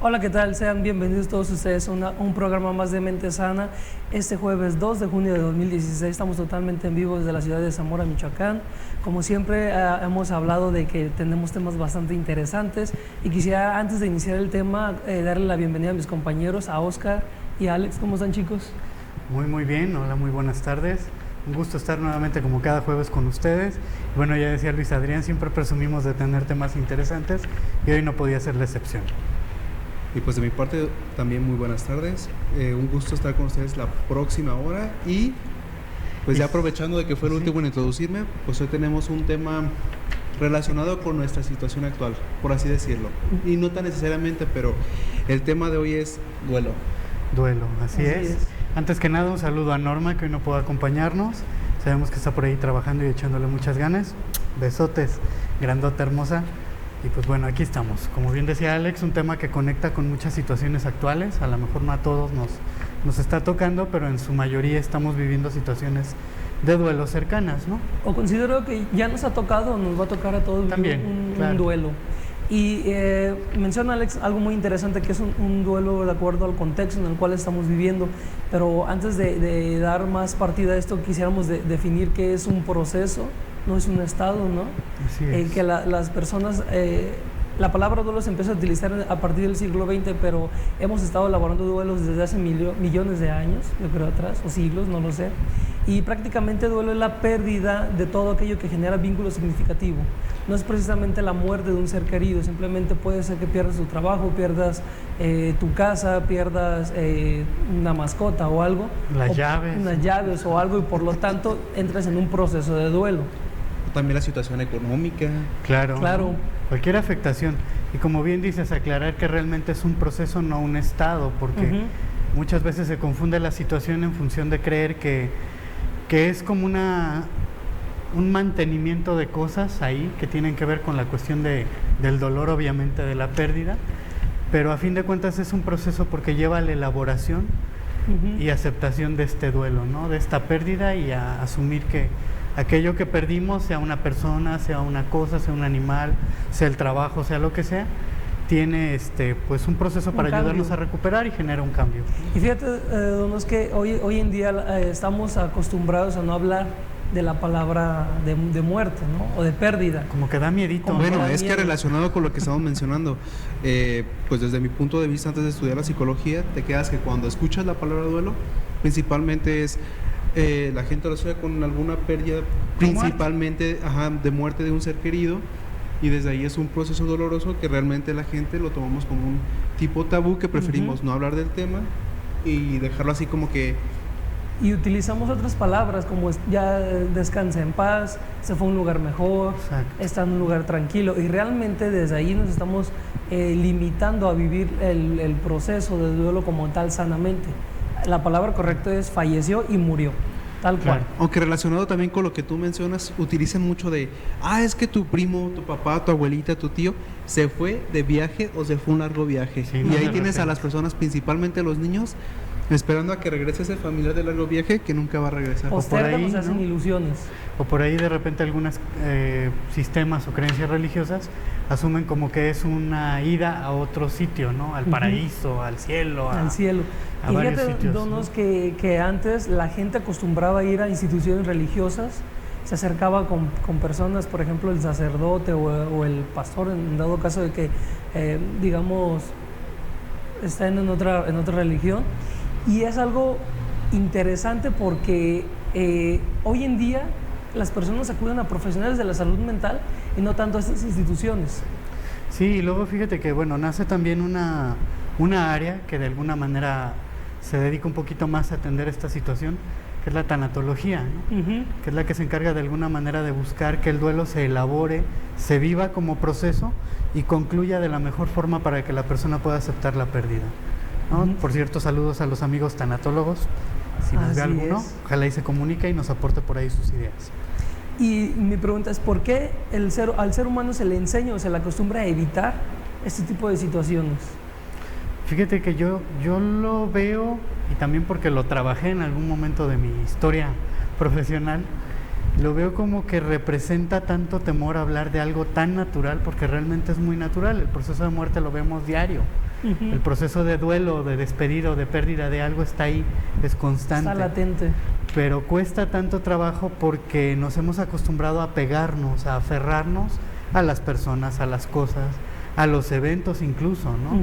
Hola, ¿qué tal? Sean bienvenidos todos ustedes a un programa más de Mente Sana. Este jueves 2 de junio de 2016 estamos totalmente en vivo desde la ciudad de Zamora, Michoacán. Como siempre hemos hablado de que tenemos temas bastante interesantes y quisiera antes de iniciar el tema darle la bienvenida a mis compañeros, a Oscar y a Alex. ¿Cómo están, chicos? Muy bien, hola, muy buenas tardes. Un gusto estar nuevamente como cada jueves con ustedes. Bueno, ya decía Luis Adrián, siempre presumimos de tener temas interesantes y hoy no podía ser la excepción. Y pues de mi parte también muy buenas tardes, un gusto estar con ustedes la próxima hora y pues ya aprovechando de que fue el último en introducirme, pues hoy tenemos un tema relacionado con nuestra situación actual, por así decirlo, y no tan necesariamente, pero el tema de hoy es duelo. Duelo, así es. Antes que nada un saludo a Norma, que hoy no pudo acompañarnos, sabemos que está por ahí trabajando y echándole muchas ganas. Besotes, grandota, hermosa. Y pues bueno, aquí estamos. Como bien decía Alex, un tema que conecta con muchas situaciones actuales. A lo mejor no a todos nos está tocando, pero en su mayoría estamos viviendo situaciones de duelo cercanas, ¿no? O considero que ya nos ha tocado, nos va a tocar a todos también, un duelo. Y menciona Alex algo muy interesante, que es un duelo de acuerdo al contexto en el cual estamos viviendo. Pero antes de dar más partida a esto, quisiéramos definir qué es un proceso. No es un estado, ¿no? Así es. Que las personas, la palabra duelo se empezó a utilizar a partir del siglo XX, pero hemos estado elaborando duelos desde hace millones de años, yo creo atrás, o siglos, no lo sé. Y prácticamente duelo es la pérdida de todo aquello que genera vínculo significativo. No es precisamente la muerte de un ser querido, simplemente puede ser que pierdas tu trabajo, pierdas tu casa, pierdas una mascota o algo. Las llaves. Unas llaves o algo, y por lo tanto entras en un proceso de duelo. También la situación económica. Claro. Cualquier afectación. Y como bien dices, aclarar que realmente es un proceso, no un estado, porque muchas veces se confunde la situación en función de creer que es como un mantenimiento de cosas ahí que tienen que ver con la cuestión del dolor, obviamente, de la pérdida, pero a fin de cuentas es un proceso porque lleva a la elaboración y aceptación de este duelo, ¿no? De esta pérdida, y a asumir que aquello que perdimos, sea una persona, sea una cosa, sea un animal, sea el trabajo, sea lo que sea, tiene pues un proceso para ayudarnos a recuperar y genera un cambio. Y fíjate, don Oscar, que hoy en día estamos acostumbrados a no hablar de la palabra de muerte, ¿no? O de pérdida. Como que da miedito. Bueno, es que relacionado con lo que estamos mencionando, pues desde mi punto de vista, antes de estudiar la psicología, te quedas que cuando escuchas la palabra duelo, principalmente es la gente lo asocia con alguna pérdida, principalmente de muerte de un ser querido, y desde ahí es un proceso doloroso que realmente la gente lo tomamos como un tipo tabú, que preferimos no hablar del tema y dejarlo así como que... Y utilizamos otras palabras como ya descansa en paz, se fue a un lugar mejor, está en un lugar tranquilo, y realmente desde ahí nos estamos limitando a vivir el proceso de duelo como tal sanamente. La palabra correcta es falleció y murió, tal cual. Aunque relacionado también con lo que tú mencionas, utilizan mucho de, es que tu primo, tu papá, tu abuelita, tu tío, se fue de viaje o se fue un largo viaje. Sí, y ahí tienes a las personas, principalmente los niños, esperando a que regrese ese familiar de largo viaje que nunca va a regresar. O por ahí nos hacen ilusiones. O por ahí de repente algunos sistemas o creencias religiosas asumen como que es una ida a otro sitio, ¿no? Al paraíso, al cielo. Al cielo. Y fíjate, donos, que antes la gente acostumbraba a ir a instituciones religiosas, se acercaba con personas, por ejemplo el sacerdote o el pastor, en dado caso de que, digamos, estén en otra religión. Y es algo interesante porque hoy en día las personas acuden a profesionales de la salud mental y no tanto a estas instituciones. Sí, y luego fíjate que nace también una área que de alguna manera se dedica un poquito más a atender esta situación, que es la tanatología, ¿no? Que es la que se encarga de alguna manera de buscar que el duelo se elabore, se viva como proceso y concluya de la mejor forma para que la persona pueda aceptar la pérdida, ¿no? Por cierto, saludos a los amigos tanatólogos, si nos ve alguno, ojalá y se comunique y nos aporte por ahí sus ideas. Y mi pregunta es, ¿por qué al ser humano se le enseña o se le acostumbra a evitar este tipo de situaciones? Fíjate que yo lo veo, y también porque lo trabajé en algún momento de mi historia profesional, lo veo como que representa tanto temor hablar de algo tan natural, porque realmente es muy natural. El proceso de muerte lo vemos diario. El proceso de duelo, de despedida o de pérdida de algo está ahí, es constante. Está latente. Pero cuesta tanto trabajo porque nos hemos acostumbrado a pegarnos, a aferrarnos a las personas, a las cosas, a los eventos incluso, ¿no?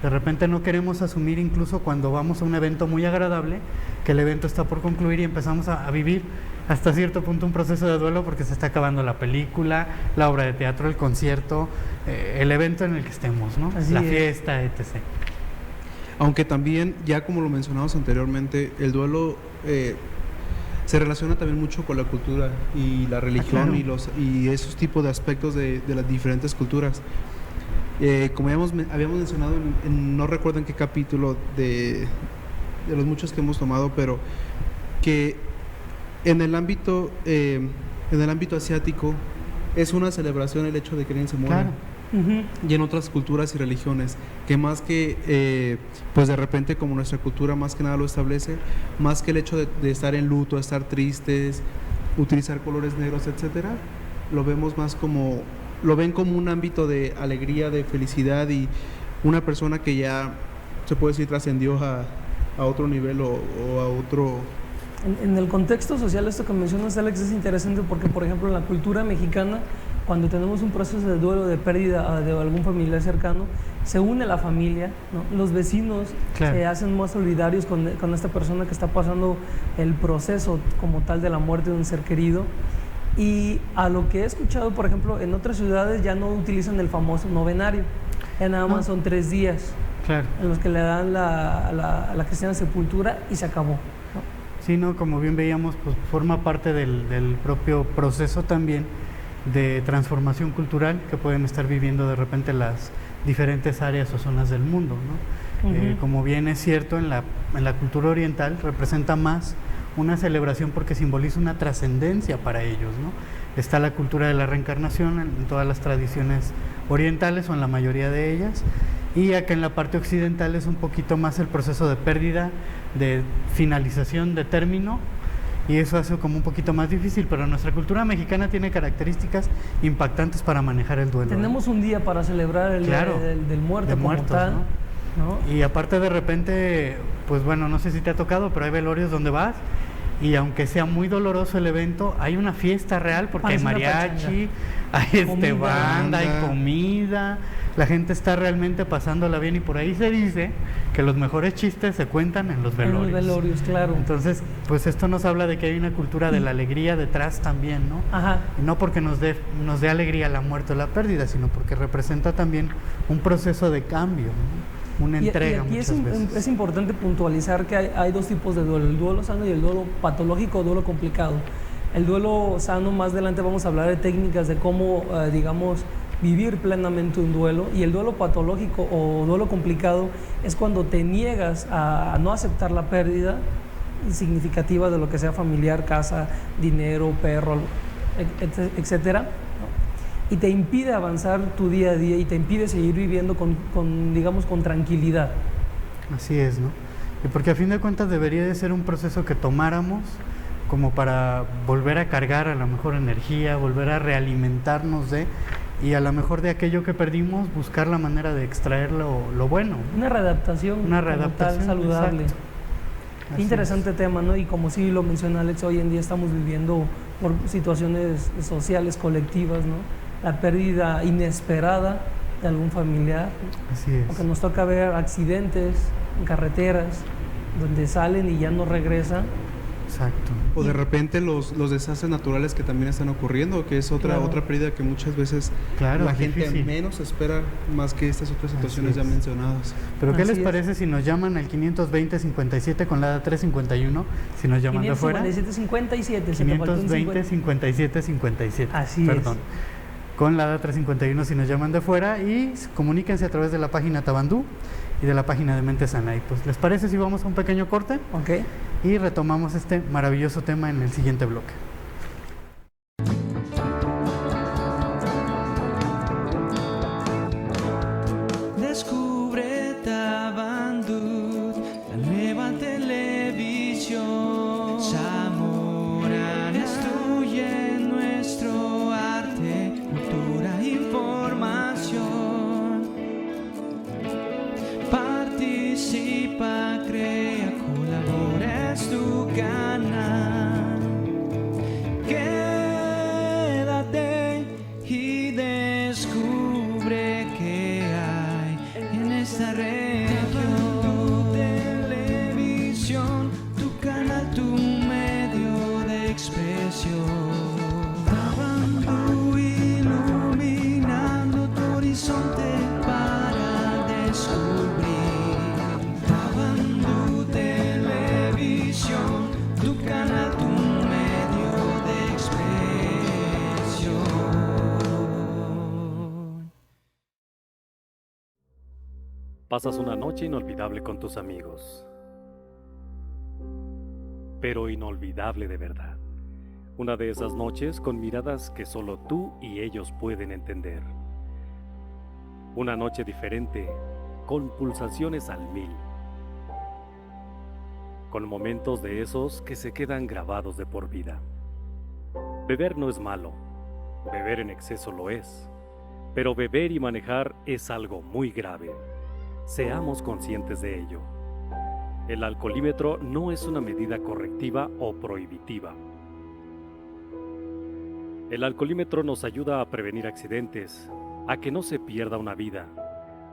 De repente no queremos asumir, incluso cuando vamos a un evento muy agradable, que el evento está por concluir y empezamos a vivir hasta cierto punto un proceso de duelo porque se está acabando la película, la obra de teatro, el concierto, el evento en el que estemos, ¿no? Así la es. fiesta, etc. Aunque también, ya como lo mencionamos anteriormente, el duelo se relaciona también mucho con la cultura y la religión, claro. y esos tipos de aspectos de las diferentes culturas. Como habíamos mencionado, no recuerdo en qué capítulo de los muchos que hemos tomado, pero que en el ámbito asiático es una celebración el hecho de que alguien se muera. Claro. Y en otras culturas y religiones, que más que, pues de repente como nuestra cultura más que nada lo establece, más que el hecho de estar en luto, estar tristes, utilizar colores negros, etcétera, lo vemos más como, lo ven como un ámbito de alegría, de felicidad, y una persona que ya, se puede decir, trascendió a otro nivel o a otro... En el contexto social, esto que mencionas, Alex, es interesante porque, por ejemplo, en la cultura mexicana, cuando tenemos un proceso de duelo, de pérdida de algún familiar cercano, se une la familia, ¿no? Los vecinos se hacen más solidarios con esta persona que está pasando el proceso como tal de la muerte de un ser querido. Y a lo que he escuchado, por ejemplo, en otras ciudades ya no utilizan el famoso novenario, ya nada más son 3 días en los que le dan la cristiana sepultura y se acabó, ¿no? Sí, no, como bien veíamos, pues forma parte del propio proceso también de transformación cultural que pueden estar viviendo de repente las diferentes áreas o zonas del mundo, ¿no? Como bien es cierto, en la cultura oriental representa más una celebración porque simboliza una trascendencia para ellos, ¿no? Está la cultura de la reencarnación en todas las tradiciones orientales o en la mayoría de ellas, y acá en la parte occidental es un poquito más el proceso de pérdida, de finalización, de término, y eso hace como un poquito más difícil, pero nuestra cultura mexicana tiene características impactantes para manejar el duelo. Tenemos un día para celebrar el día del muerto de como muertos, tal, ¿no? Y aparte de repente, pues bueno, no sé si te ha tocado, pero hay velorios donde vas y aunque sea muy doloroso el evento, hay una fiesta real porque hay mariachi, hay banda, hay comida, la gente está realmente pasándola bien, y por ahí se dice que los mejores chistes se cuentan en los velorios. En los velorios, claro. Entonces, pues esto nos habla de que hay una cultura de la alegría detrás también, ¿no? Y no porque nos dé alegría la muerte o la pérdida, sino porque representa también un proceso de cambio, ¿no? Una entrega. Y es importante puntualizar que hay 2 tipos de duelo: el duelo sano y el duelo patológico o duelo complicado. El duelo sano, más adelante vamos a hablar de técnicas de cómo, digamos, vivir plenamente un duelo, y el duelo patológico o duelo complicado es cuando te niegas a no aceptar la pérdida significativa de lo que sea familiar, casa, dinero, perro, etcétera, y te impide avanzar tu día a día y te impide seguir viviendo digamos, con tranquilidad. Así es, ¿no? Y porque a fin de cuentas debería de ser un proceso que tomáramos como para volver a cargar a lo mejor energía, volver a realimentarnos y a lo mejor de aquello que perdimos buscar la manera de extraer lo bueno. Una readaptación tal, saludable. Interesante tema, ¿no? Y como sí lo menciona Alex, hoy en día estamos viviendo por situaciones sociales, colectivas, ¿no? La pérdida inesperada de algún familiar. Así es. Porque nos toca ver accidentes en carreteras donde salen y ya no regresan. Exacto. O de repente los desastres naturales que también están ocurriendo, que es otra pérdida que muchas veces la gente menos espera, más que estas otras situaciones ya mencionadas. Pero ¿qué les parece si nos llaman al 520-57 con la 351? Si nos llaman de fuera. 557-57. 520-57-57. Así Perdón. Con la 351 si nos llaman de fuera, y comuníquense a través de la página Tabandú y de la página de Mente Sana. Y pues, ¿les parece si vamos a un pequeño corte? Ok. Y retomamos este maravilloso tema en el siguiente bloque. Descubre Tabandú, la nueva televisión. Zamora destruye nuestro arte, cultura, información. Pasas una noche inolvidable con tus amigos. Pero inolvidable de verdad. Una de esas noches con miradas que solo tú y ellos pueden entender. Una noche diferente, con pulsaciones al 1000. Con momentos de esos que se quedan grabados de por vida. Beber no es malo, beber en exceso lo es, pero beber y manejar es algo muy grave. Seamos conscientes de ello. El alcoholímetro no es una medida correctiva o prohibitiva. El alcoholímetro nos ayuda a prevenir accidentes, a que no se pierda una vida,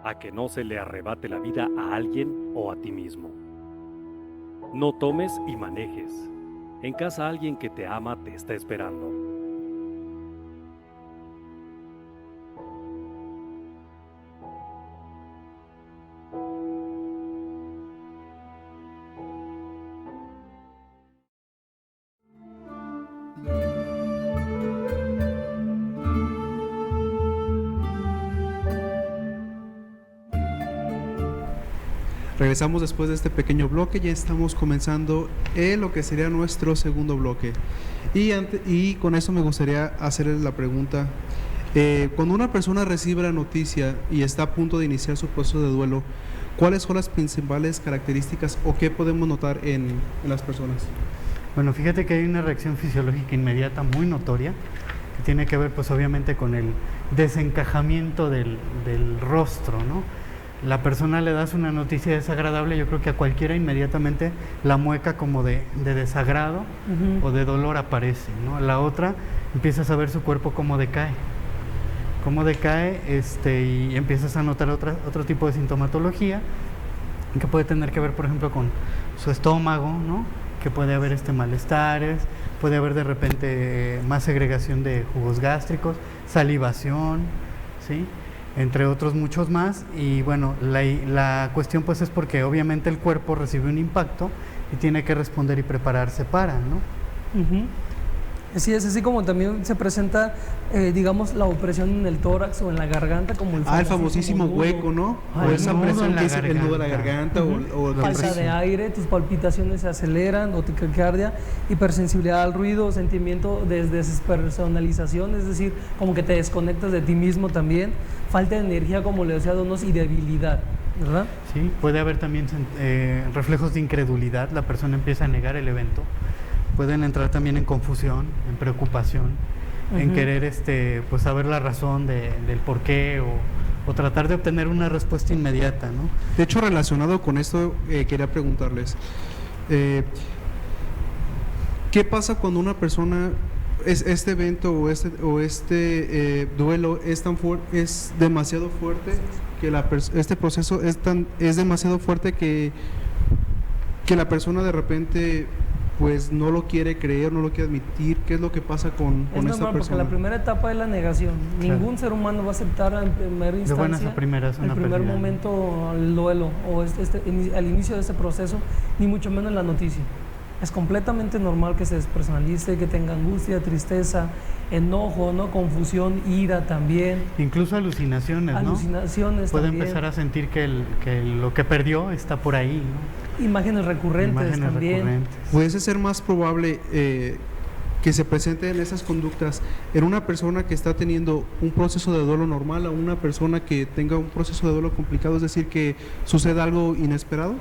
a que no se le arrebate la vida a alguien o a ti mismo. No tomes y manejes. En casa alguien que te ama te está esperando. Regresamos después de este pequeño bloque, ya estamos comenzando lo que sería nuestro segundo bloque. Y con eso me gustaría hacerles la pregunta. Cuando una persona recibe la noticia y está a punto de iniciar su proceso de duelo, ¿cuáles son las principales características o qué podemos notar en las personas? Bueno, fíjate que hay una reacción fisiológica inmediata muy notoria, que tiene que ver pues obviamente con el desencajamiento del rostro, ¿no? La persona le das una noticia desagradable, yo creo que a cualquiera inmediatamente la mueca como de desagrado o de dolor aparece, ¿no? La otra, empiezas a ver su cuerpo cómo decae y empiezas a notar otro tipo de sintomatología que puede tener que ver, por ejemplo, con su estómago, ¿no? Que puede haber malestares, puede haber de repente más segregación de jugos gástricos, salivación, ¿sí? Entre otros muchos más. Y bueno, la cuestión pues es porque obviamente el cuerpo recibe un impacto y tiene que responder y prepararse para, ¿no? Así es, así como también se presenta, digamos, la opresión en el tórax o en la garganta, como el famosísimo hueco, ¿no? O esa presión que es el nudo de la garganta o la falta de aire, tus palpitaciones se aceleran o taquicardia, hipersensibilidad al ruido, sentimiento de despersonalización, es decir, como que te desconectas de ti mismo también, falta de energía, como le decía Donos, y debilidad, ¿verdad? Sí, puede haber también reflejos de incredulidad, la persona empieza a negar el evento. Pueden entrar también en confusión, en preocupación, en querer pues saber la razón del por qué o tratar de obtener una respuesta inmediata, ¿no? De hecho, relacionado con esto, quería preguntarles, ¿qué pasa cuando una persona, este evento o este duelo es demasiado fuerte, que este proceso es demasiado fuerte que la persona de repente pues no lo quiere creer, no lo quiere admitir? ¿Qué es lo que pasa con esta persona? Porque la primera etapa es la negación. Claro. Ningún ser humano va a aceptar en primera instancia, de buenas a primeras, el primer momento, el duelo o al inicio de este proceso, ni mucho menos la noticia. Es completamente normal que se despersonalice, que tenga angustia, tristeza, enojo, ¿no? Confusión, ira también. Incluso alucinaciones, ¿no? Alucinaciones puede también. Empezar a sentir que lo que perdió está por ahí, ¿no? Imágenes recurrentes también. ¿Puede ser más probable que se presenten esas conductas en una persona que está teniendo un proceso de duelo normal a una persona que tenga un proceso de duelo complicado? Es decir, que suceda algo inesperado.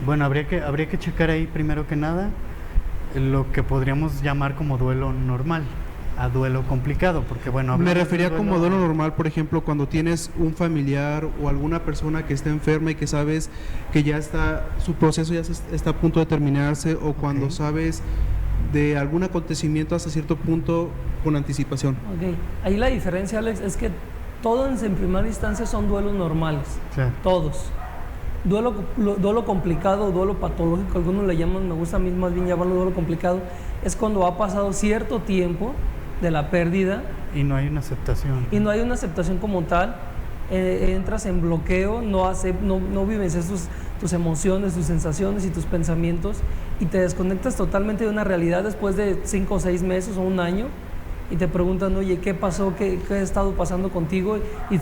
Bueno, habría que checar ahí primero que nada lo que podríamos llamar como duelo normal a duelo complicado, porque bueno, me refería como duelo normal, por ejemplo, cuando tienes un familiar o alguna persona que está enferma y que sabes que ya su proceso ya está a punto de terminarse, o cuando sabes de algún acontecimiento hasta cierto punto con anticipación. Ahí la diferencia, Alex, es que todos en primera instancia son duelos normales, todos. Duelo complicado, duelo patológico, algunos le llaman, me gusta a mí más bien llamarlo duelo complicado, es cuando ha pasado cierto tiempo de la pérdida y no hay una aceptación. Y no hay una aceptación como tal, entras en bloqueo, no vives tus emociones, tus sensaciones y tus pensamientos, y te desconectas totalmente de una realidad después de 5 o 6 meses o un año, y te preguntan, oye, ¿qué pasó? ¿Qué ha estado pasando contigo? Y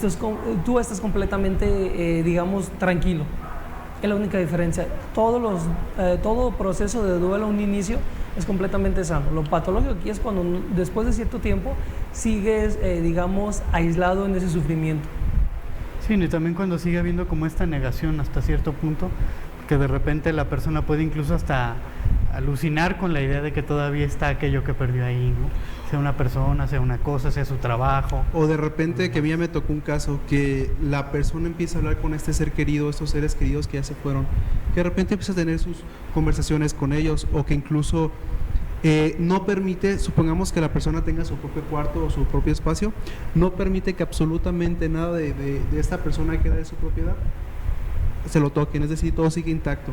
tú estás completamente, digamos, tranquilo. Es la única diferencia. Todo proceso de duelo a un inicio es completamente sano. Lo patológico aquí es cuando después de cierto tiempo sigues, digamos, aislado en ese sufrimiento. Sí, y también cuando sigue habiendo como esta negación hasta cierto punto, que de repente la persona puede incluso hasta alucinar con la idea de que todavía está aquello que perdió ahí, ¿no? Sea una persona, sea una cosa, sea su trabajo. O de repente, que a mí me tocó un caso, que la persona empieza a hablar con este ser querido, estos seres queridos que ya se fueron, que de repente empieza a tener sus conversaciones con ellos, o que incluso no permite, supongamos que la persona tenga su propio cuarto o su propio espacio, no permite que absolutamente nada de esta persona que era de su propiedad se lo toquen, es decir, todo sigue intacto.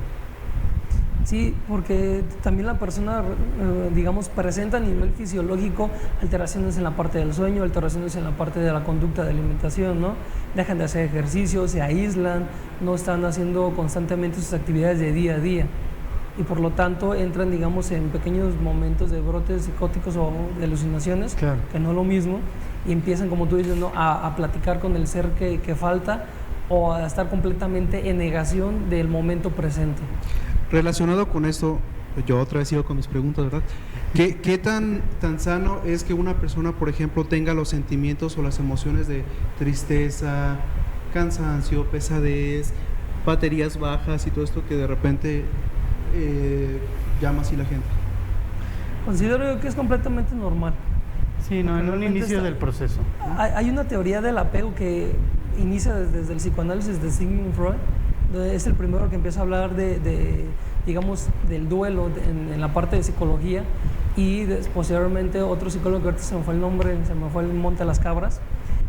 Sí, porque también la persona, digamos, presenta a nivel fisiológico alteraciones en la parte del sueño, alteraciones en la parte de la conducta de alimentación, ¿no? Dejan de hacer ejercicio, se aíslan, no están haciendo constantemente sus actividades de día a día. Y por lo tanto entran, digamos, en pequeños momentos de brotes psicóticos o de alucinaciones, claro, que no es lo mismo, y empiezan, como tú dices, ¿no? a platicar con el ser que falta, o a estar completamente en negación del momento presente. Relacionado con esto, yo otra vez sigo con mis preguntas, ¿verdad? ¿Qué tan sano es que una persona, por ejemplo, tenga los sentimientos o las emociones de tristeza, cansancio, pesadez, baterías bajas y todo esto que de repente llama así la gente? Considero que es completamente normal. Sí, no, en un inicio del proceso. Hay una teoría del apego que inicia desde el psicoanálisis de Sigmund Freud. Es el primero que empieza a hablar digamos, del duelo en la parte de psicología, y posteriormente otro psicólogo, que ahorita se me fue el nombre, se me fue el monte de las cabras,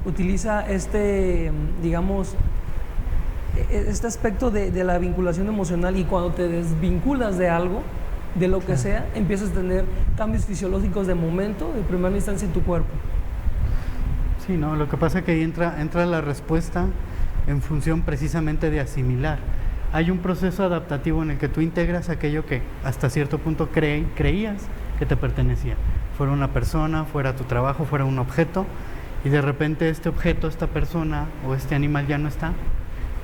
utiliza digamos, este aspecto de la vinculación emocional, y cuando te desvinculas de algo, de lo que sea, empiezas a tener cambios fisiológicos de momento, de primera instancia en tu cuerpo. Sí, no, lo que pasa es que ahí entra la respuesta en función precisamente de asimilar. Hay un proceso adaptativo en el que tú integras aquello que hasta cierto punto creías que te pertenecía. Fuera una persona, fuera tu trabajo, fuera un objeto, y de repente este objeto, esta persona o este animal ya no está.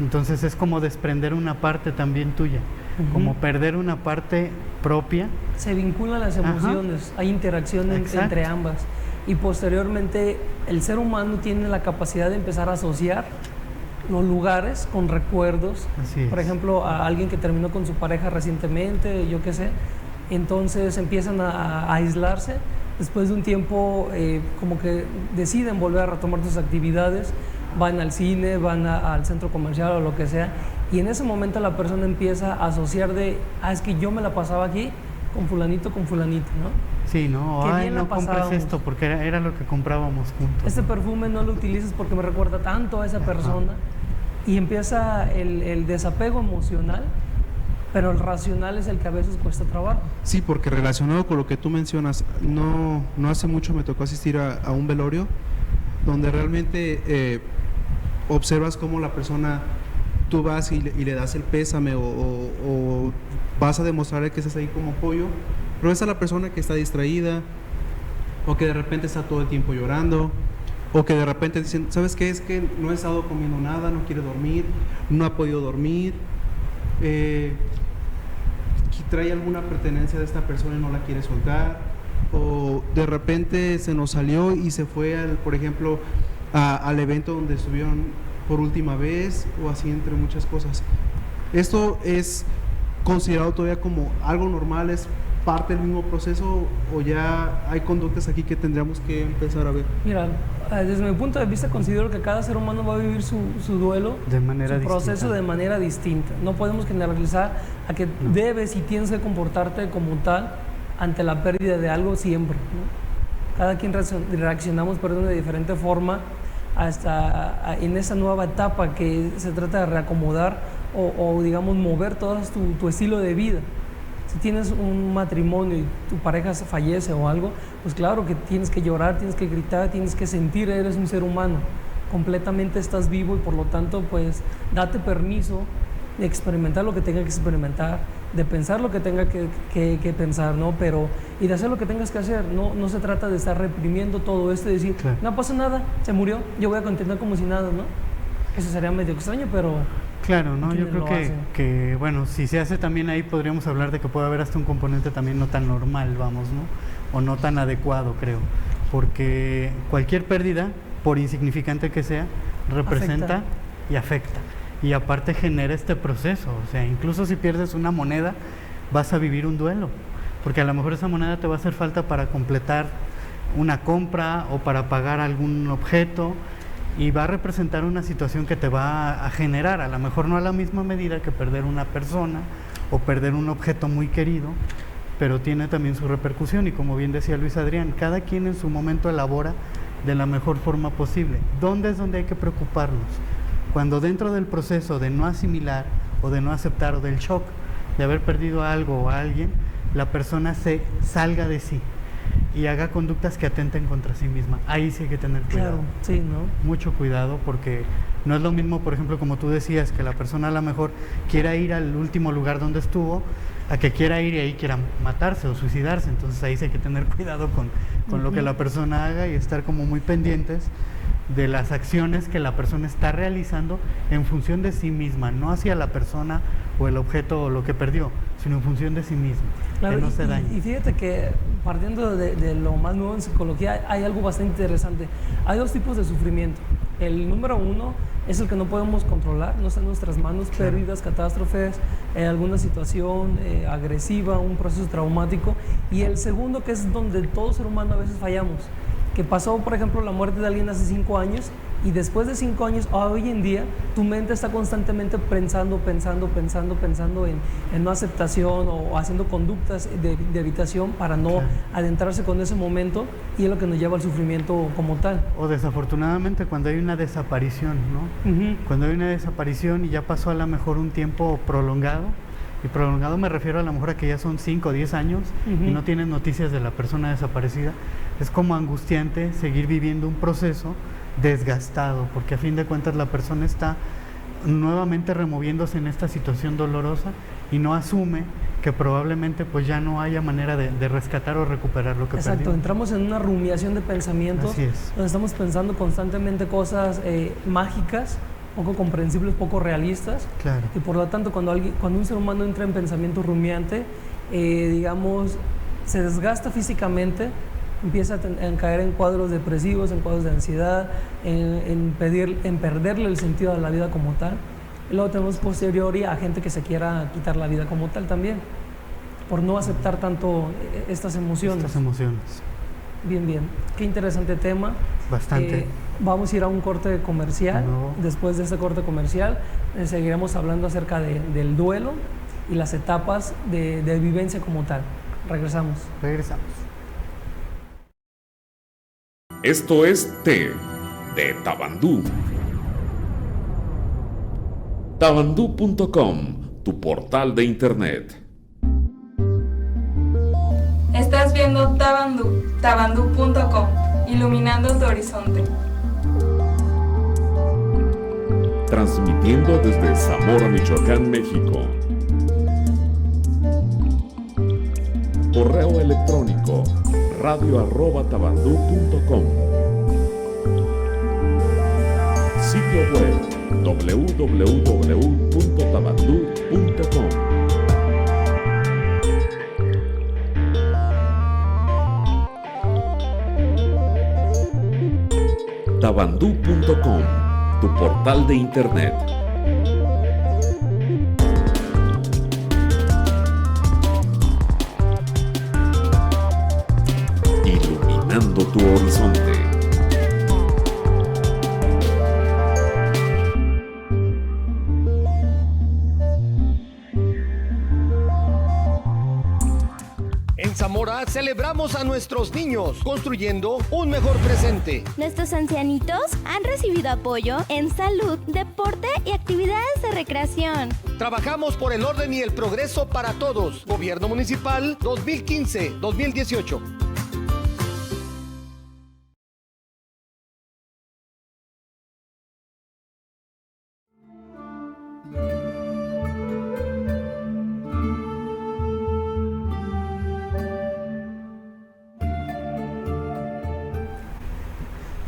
Entonces es como desprender una parte también tuya, como perder una parte propia. Se vinculan las emociones, hay interacción entre ambas, y posteriormente el ser humano tiene la capacidad de empezar a asociar los lugares con recuerdos. Por ejemplo, a alguien que terminó con su pareja recientemente, yo qué sé, entonces empiezan a aislarse. Después de un tiempo, como que deciden volver a retomar sus actividades, van al cine, van al centro comercial o lo que sea, y en ese momento la persona empieza a asociar es que yo me la pasaba aquí con fulanito, ¿no? Sí, no, no compres esto porque era lo que comprábamos juntos. Este perfume no lo utilices porque me recuerda tanto a esa persona. Y empieza el desapego emocional, pero el racional es el que a veces cuesta trabajo. Sí, porque relacionado con lo que tú mencionas, no hace mucho me tocó asistir a un velorio donde realmente observas cómo la persona, tú vas y le das el pésame o vas a demostrarle que estás ahí como apoyo, pero esa es la persona que está distraída, o que de repente está todo el tiempo llorando, o que de repente dicen, ¿sabes qué? Es que no he estado comiendo nada, no quiere dormir, no ha podido dormir, trae alguna pertenencia de esta persona y no la quiere soltar, o de repente se nos salió y se fue, por ejemplo, al evento donde estuvieron por última vez, o así, entre muchas cosas. ¿Esto es considerado todavía como algo normal, es parte del mismo proceso, o ya hay conductas aquí que tendríamos que empezar a ver? Mira, desde mi punto de vista considero que cada ser humano va a vivir su duelo, de manera su proceso de manera distinta. No podemos generalizar a que debes y tienes que comportarte como tal ante la pérdida de algo siempre, ¿no? Cada quien reaccionamos de diferente forma hasta en esa nueva etapa que se trata de reacomodar o digamos mover todo tu estilo de vida. Si tienes un matrimonio y tu pareja fallece o algo, pues claro que tienes que llorar, tienes que gritar, tienes que sentir, eres un ser humano, completamente estás vivo, y por lo tanto pues date permiso de experimentar lo que tengas que experimentar, de pensar lo que tenga que pensar, ¿no? Y de hacer lo que tengas que hacer. No se trata de estar reprimiendo todo esto y decir, claro, no pasa nada, se murió, yo voy a continuar como si nada, ¿no? Eso sería medio extraño, pero... Claro, ¿no? Yo creo que, bueno, si se hace también ahí podríamos hablar de que puede haber hasta un componente también no tan normal, vamos, ¿no? O no tan adecuado, creo. Porque cualquier pérdida, por insignificante que sea, representa y afecta. Y aparte genera este proceso. O sea, incluso si pierdes una moneda, vas a vivir un duelo. Porque a lo mejor esa moneda te va a hacer falta para completar una compra o para pagar algún objeto. Y va a representar una situación que te va a generar, a lo mejor no a la misma medida que perder una persona o perder un objeto muy querido, pero tiene también su repercusión y como bien decía Luis Adrián, cada quien en su momento elabora de la mejor forma posible. ¿Dónde es donde hay que preocuparnos? Cuando dentro del proceso de no asimilar o de no aceptar o del shock de haber perdido algo o a alguien, la persona se salga de sí y haga conductas que atenten contra sí misma. Ahí sí hay que tener cuidado. Claro, sí, ¿no? Mucho cuidado, porque no es lo mismo, por ejemplo, como tú decías, que la persona a lo mejor quiera ir al último lugar donde estuvo, a que quiera ir y ahí quiera matarse o suicidarse. Entonces ahí sí hay que tener cuidado con lo que la persona haga y estar como muy pendientes de las acciones que la persona está realizando en función de sí misma, no hacia la persona o el objeto o lo que perdió, sino en función de sí misma, claro, que no se dañe. Y fíjate que partiendo de lo más nuevo en psicología, hay algo bastante interesante. Hay dos tipos de sufrimiento. El número uno es el que no podemos controlar, no está en nuestras manos, claro, pérdidas, catástrofes, alguna situación agresiva, un proceso traumático. Y el segundo, que es donde todo ser humano a veces fallamos, que pasó, por ejemplo, la muerte de alguien hace 5 años y después de 5 años, hoy en día, tu mente está constantemente pensando en no aceptación o haciendo conductas de evitación para no, claro, adentrarse con ese momento, y es lo que nos lleva al sufrimiento como tal. O desafortunadamente cuando hay una desaparición, ¿no? Cuando hay una desaparición y ya pasó a lo mejor un tiempo prolongado, y prolongado me refiero a lo mejor a que ya son 5 o 10 años y no tienes noticias de la persona desaparecida, es como angustiante seguir viviendo un proceso desgastado, porque a fin de cuentas la persona está nuevamente removiéndose en esta situación dolorosa y no asume que probablemente pues ya no haya manera de rescatar o recuperar lo que perdió. Exacto, entramos en una rumiación de pensamientos. Así es. Donde estamos pensando constantemente cosas mágicas, poco comprensibles, poco realistas. Claro. Y por lo tanto, cuando un ser humano entra en pensamiento rumiante, digamos, se desgasta físicamente, empieza a caer en cuadros depresivos, en cuadros de ansiedad, en perderle el sentido a la vida como tal. Y luego tenemos posteriori a gente que se quiera quitar la vida como tal también, por no aceptar tanto estas emociones. Bien, bien. Qué interesante tema. Bastante. Vamos a ir a un corte comercial. No. Después de este corte comercial, seguiremos hablando acerca del duelo y las etapas de vivencia como tal. Regresamos. Esto es Té de Tabandú. Tabandú.com, tu portal de internet. Estás viendo Tabandú, tabandú.com, iluminando tu horizonte. Transmitiendo desde Zamora, Michoacán, México. Correo electrónico radio@tabandú.com. Sitio web www.tabandú.com. Tabandú.com, tu portal de internet. Iluminando tu horizonte. En Zamora celebramos a nuestros niños, construyendo un mejor presente. Nuestros ancianitos han recibido apoyo en salud, deporte y actividades de recreación. Trabajamos por el orden y el progreso para todos. Gobierno Municipal 2015-2018.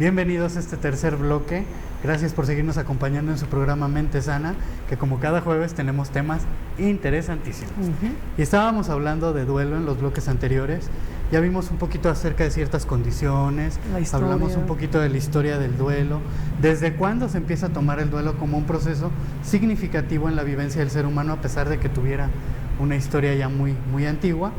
Bienvenidos a este tercer bloque. Gracias por seguirnos acompañando en su programa Mente Sana, que como cada jueves tenemos temas interesantísimos. Y estábamos hablando de duelo en los bloques anteriores. Ya vimos un poquito acerca de ciertas condiciones, hablamos un poquito de la historia del duelo, desde cuándo se empieza a tomar el duelo como un proceso significativo en la vivencia del ser humano, a pesar de que tuviera una historia ya muy, muy antigua.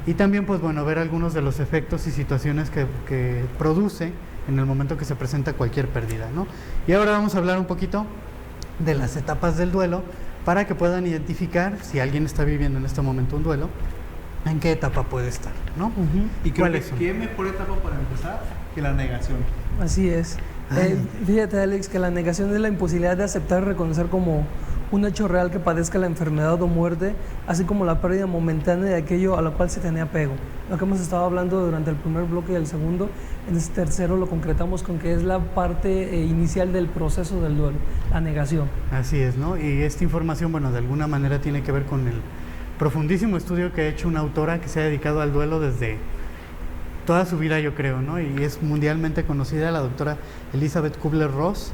Y también, pues bueno, ver algunos de los efectos y situaciones que produce en el momento que se presenta cualquier pérdida, ¿no? Y ahora vamos a hablar un poquito de las etapas del duelo para que puedan identificar si alguien está viviendo en este momento un duelo, en qué etapa puede estar, ¿no? Y creo que qué mejor etapa para empezar que la negación. Así es. Fíjate, Alex, que la negación es la imposibilidad de aceptar y reconocer como un hecho real que padezca la enfermedad o muerte, así como la pérdida momentánea de aquello a lo cual se tenía apego. Lo que hemos estado hablando durante el primer bloque y el segundo, en este tercero lo concretamos con que es la parte inicial del proceso del duelo, la negación. Así es, ¿no? Y esta información, bueno, de alguna manera tiene que ver con el profundísimo estudio que ha hecho una autora que se ha dedicado al duelo desde toda su vida, yo creo, ¿no? Y es mundialmente conocida, la doctora Elizabeth Kubler-Ross,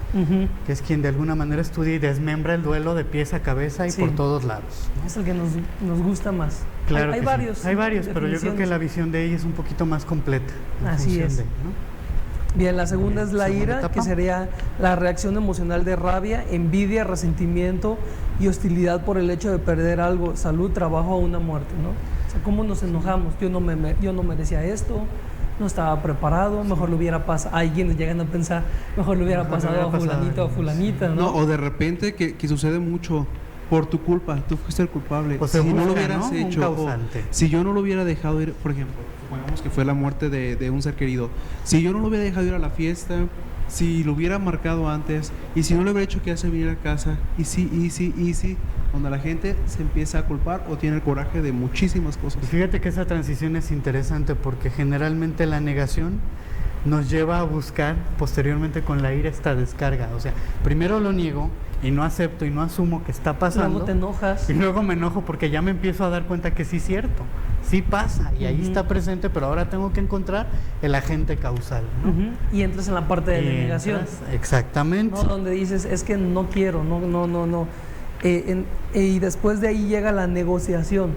que es quien de alguna manera estudia y desmembra el duelo de pies a cabeza y por todos lados, ¿no? Es el que nos gusta más. Claro, hay varios. Hay varios, pero yo creo que la visión de ella es un poquito más completa. Así es. Bien, la segunda es la ira, etapa, que sería la reacción emocional de rabia, envidia, resentimiento y hostilidad por el hecho de perder algo, salud, trabajo o una muerte, ¿no? O sea, ¿cómo nos enojamos? Yo no merecía esto, no estaba preparado, mejor lo hubiera pasado. Hay quienes llegan a pensar, mejor lo hubiera pasado a fulanito o a fulanita, ¿no? No, o de repente que sucede mucho, por tu culpa, tú fuiste el culpable. O si no lo hubieras hecho, si yo no lo hubiera dejado ir, por ejemplo, supongamos que fue la muerte de un ser querido, si yo no lo hubiera dejado ir a la fiesta, si lo hubiera marcado antes, y si no le hubiera hecho que hace venir a casa, y sí, donde la gente se empieza a culpar o tiene el coraje de muchísimas cosas. Y fíjate que esa transición es interesante porque generalmente la negación nos lleva a buscar posteriormente con la ira esta descarga. O sea, primero lo niego y no acepto y no asumo que está pasando. Luego te enojas. Y luego me enojo porque ya me empiezo a dar cuenta que sí es cierto, sí pasa y ahí está presente, pero ahora tengo que encontrar el agente causal, ¿no? Y entras en la parte de la negación. Exactamente. ¿No? Donde dices, es que no quiero, no. Y después de ahí llega la negociación.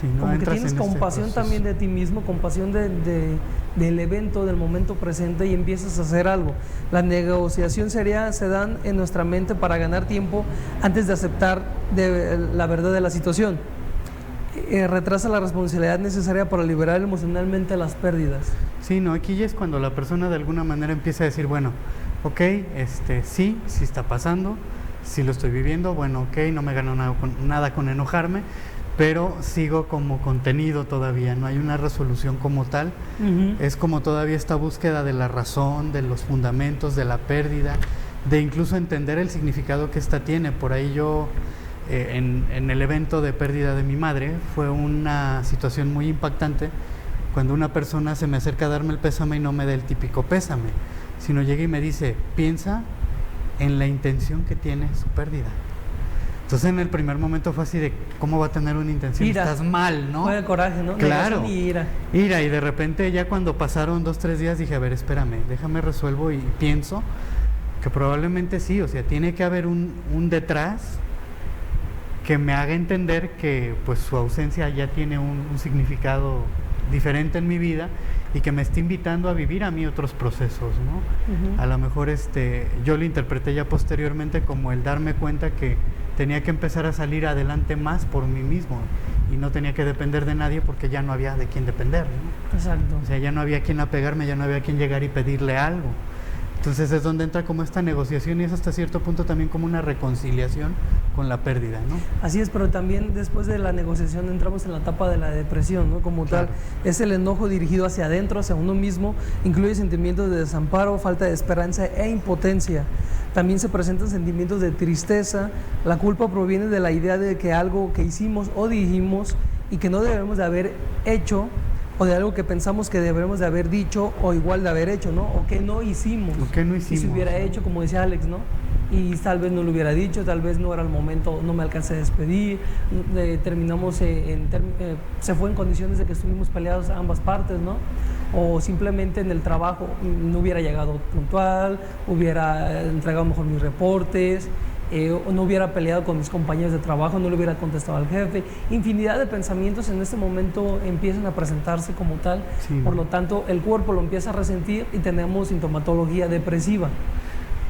Sí, no, como que tienes compasión también de ti mismo, compasión del evento, del momento presente, y empiezas a hacer algo. La negociación se dan en nuestra mente para ganar tiempo antes de aceptar la verdad de la situación. Retrasa la responsabilidad necesaria para liberar emocionalmente las pérdidas. Sí, no, aquí ya es cuando la persona de alguna manera empieza a decir, bueno, ok, sí está pasando, sí lo estoy viviendo, bueno, ok, no me gano nada con enojarme, pero sigo como contenido todavía, no hay una resolución como tal. Es como todavía esta búsqueda de la razón, de los fundamentos, de la pérdida, de incluso entender el significado que esta tiene. Por ahí yo, en el evento de pérdida de mi madre, fue una situación muy impactante cuando una persona se me acerca a darme el pésame y no me da el típico pésame, sino llega y me dice, piensa en la intención que tiene su pérdida. Entonces en el primer momento fue así de, ¿cómo va a tener una intención? Ira. Estás mal, ¿no? Fue de coraje, ¿no? Claro. Ira, y de repente ya cuando pasaron 2-3 días dije, a ver, espérame, déjame resuelvo y pienso que probablemente sí, o sea, tiene que haber un detrás que me haga entender que pues su ausencia ya tiene un significado diferente en mi vida y que me está invitando a vivir a mí otros procesos, ¿no? A lo mejor yo lo interpreté ya posteriormente como el darme cuenta que tenía que empezar a salir adelante más por mí mismo y no tenía que depender de nadie porque ya no había de quién depender, ¿no? Exacto. O sea, ya no había a quién apegarme, ya no había a quién llegar y pedirle algo. Entonces es donde entra como esta negociación y es hasta cierto punto también como una reconciliación con la pérdida, ¿no? Así es, pero también después de la negociación entramos en la etapa de la depresión, ¿no? Como tal, es el enojo dirigido hacia adentro, hacia uno mismo, incluye sentimientos de desamparo, falta de esperanza e impotencia. También se presentan sentimientos de tristeza. La culpa proviene de la idea de que algo que hicimos o dijimos y que no debemos de haber hecho, o de algo que pensamos que debemos de haber dicho o igual de haber hecho, ¿no? O que no hicimos. O que no hicimos. Y se hubiera hecho, como decía Alex, ¿no? Y tal vez no lo hubiera dicho, tal vez no era el momento, no me alcancé a despedir, terminamos, se fue en condiciones de que estuvimos peleados a ambas partes, ¿no? o simplemente en el trabajo no hubiera llegado puntual, hubiera entregado mejor mis reportes, o no hubiera peleado con mis compañeros de trabajo, no le hubiera contestado al jefe. Infinidad de pensamientos en este momento empiezan a presentarse como tal, por lo tanto el cuerpo lo empieza a resentir y tenemos sintomatología depresiva.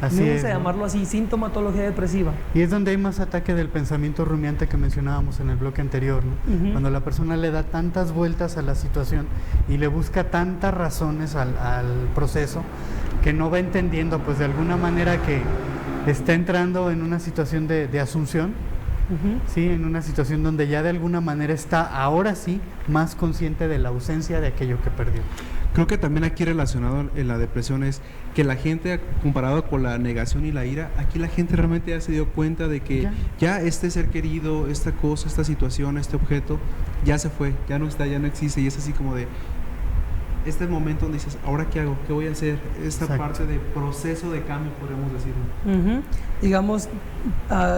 Así Vamos es, a llamarlo así, sintomatología depresiva. Y es donde hay más ataque del pensamiento rumiante que mencionábamos en el bloque anterior, ¿no? Cuando la persona le da tantas vueltas a la situación y le busca tantas razones al proceso que no va entendiendo, pues de alguna manera que está entrando en una situación de asunción, ¿sí? En una situación donde ya de alguna manera está ahora sí más consciente de la ausencia de aquello que perdió. Creo que también aquí relacionado en la depresión es que la gente, comparado con la negación y la ira, aquí la gente realmente ya se dio cuenta de que ya este ser querido, esta cosa, esta situación, este objeto, ya se fue, ya no está, ya no existe, y es así como de este momento donde dices, ¿ahora qué hago? ¿Qué voy a hacer? Esta parte de proceso de cambio, podríamos decirlo.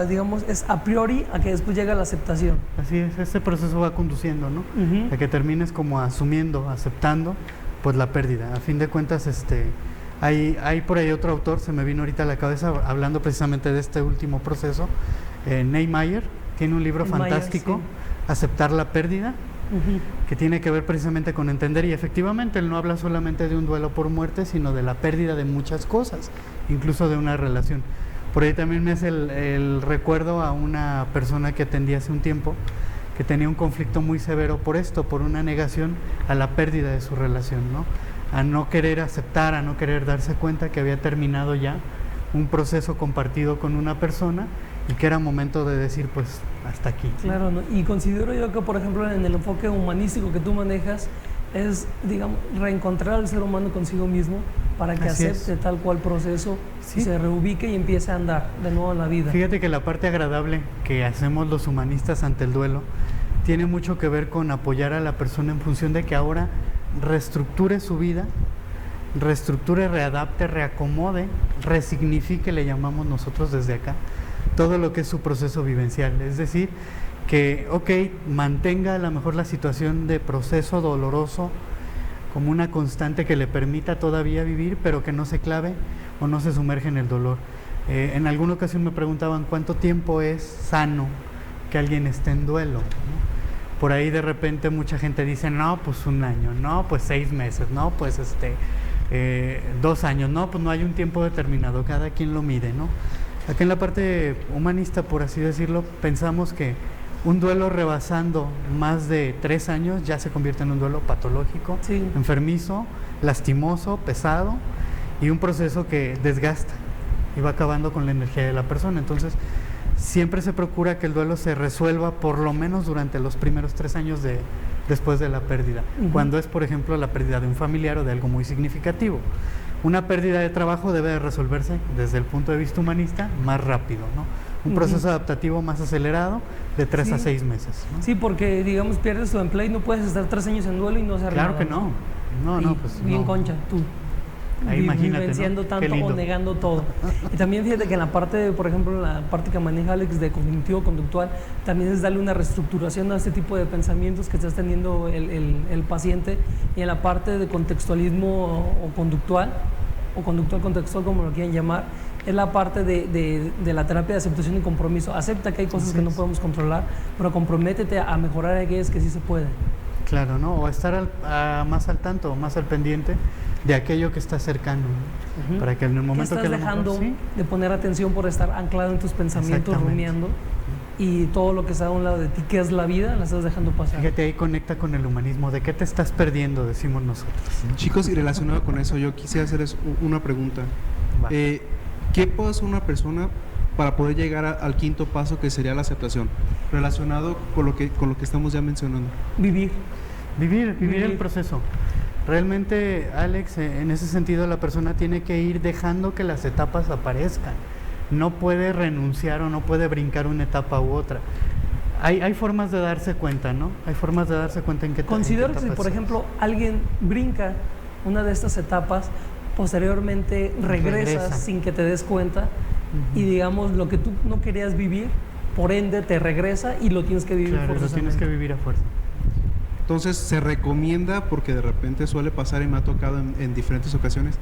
Digamos, es a priori a que después llega la aceptación. Así es, este proceso va conduciendo, ¿no? A que termines como asumiendo, aceptando, pues la pérdida. A fin de cuentas, hay por ahí otro autor, se me vino ahorita a la cabeza, hablando precisamente de este último proceso, Niemeyer, tiene un libro fantástico, Aceptar la pérdida, que tiene que ver precisamente con entender, y efectivamente él no habla solamente de un duelo por muerte, sino de la pérdida de muchas cosas, incluso de una relación. Por ahí también me hace el recuerdo a una persona que atendí hace un tiempo, que tenía un conflicto muy severo por esto, por una negación a la pérdida de su relación, ¿no? A no querer aceptar, a no querer darse cuenta que había terminado ya un proceso compartido con una persona y que era momento de decir, pues, hasta aquí. Claro, ¿no? Y considero yo que, por ejemplo, en el enfoque humanístico que tú manejas, es, digamos, reencontrar al ser humano consigo mismo para que acepte tal cual proceso, y se reubique y empiece a andar de nuevo en la vida. Fíjate que la parte agradable que hacemos los humanistas ante el duelo tiene mucho que ver con apoyar a la persona en función de que ahora reestructure su vida, reestructure, readapte, reacomode, resignifique, le llamamos nosotros desde acá, todo lo que es su proceso vivencial. Es decir, que, mantenga a lo mejor la situación de proceso doloroso como una constante que le permita todavía vivir, pero que no se clave o no se sumerge en el dolor. En alguna ocasión me preguntaban cuánto tiempo es sano que alguien esté en duelo, ¿no? Por ahí de repente mucha gente dice, no, pues 1 año, no, pues 6 meses, no, pues 2 años, no, pues no hay un tiempo determinado, cada quien lo mide, ¿no? Aquí en la parte humanista, por así decirlo, pensamos que un duelo rebasando más de 3 años ya se convierte en un duelo patológico, enfermizo, lastimoso, pesado, y un proceso que desgasta y va acabando con la energía de la persona. Entonces, siempre se procura que el duelo se resuelva por lo menos durante los primeros 3 años después de la pérdida, cuando es, por ejemplo, la pérdida de un familiar o de algo muy significativo. Una pérdida de trabajo debe de resolverse desde el punto de vista humanista más rápido, ¿no? Un proceso adaptativo más acelerado de 3 a 6 meses, ¿no? Sí, porque, digamos, pierdes tu empleo y no puedes estar 3 años en duelo y no hacer nada. Claro que no. No, pues bien no. Concha, tú. Ahí imagínate, vivenciando, ¿no? tanto o negando todo. Y también fíjate que en la parte, por ejemplo, la parte que maneja Alex de cognitivo-conductual, también es darle una reestructuración a este tipo de pensamientos que estás teniendo el paciente, y en la parte de contextualismo o conductual contextual, como lo quieran llamar, es la parte de la terapia de aceptación y compromiso. Acepta que hay cosas que no podemos controlar, pero comprométete a mejorar aquellas que sí se pueden. Claro, ¿no? O estar más al tanto, más al pendiente de aquello que está cercano, ¿no? Para que en el momento que estás dejando de poner atención por estar anclado en tus pensamientos, rumiando, y todo lo que está a un lado de ti, que es la vida, la estás dejando pasar. Fíjate, ahí conecta con el humanismo. ¿De qué te estás perdiendo? Decimos nosotros. Chicos, y relacionado con eso, yo quisiera hacerles una pregunta. ¿Qué puede hacer una persona para poder llegar al quinto paso, que sería la aceptación, relacionado con lo que estamos ya mencionando? Vivir el proceso. Realmente, Alex, en ese sentido la persona tiene que ir dejando que las etapas aparezcan. No puede renunciar o no puede brincar una etapa u otra. Hay formas de darse cuenta, ¿no? Hay formas de darse cuenta en qué etapa. Considero que si, por ejemplo, alguien brinca una de estas etapas, posteriormente regresa sin que te des cuenta, y digamos, lo que tú no querías vivir, por ende te regresa y lo tienes que vivir forzosamente. Lo tienes que vivir a fuerza. Entonces se recomienda, porque de repente suele pasar y me ha tocado en diferentes ocasiones,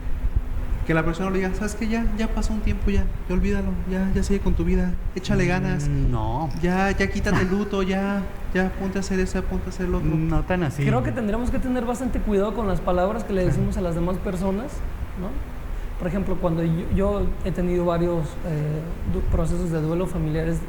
que la persona le diga, ¿sabes qué? Ya pasó un tiempo, ya olvídalo, ya sigue con tu vida, échale ganas. No. Ya quítate el luto, ya ponte a hacer eso, ponte a hacer lo otro. No tan así. Creo que tendríamos que tener bastante cuidado con las palabras que le decimos a las demás personas, ¿no? Por ejemplo, cuando yo he tenido varios procesos de duelo familiares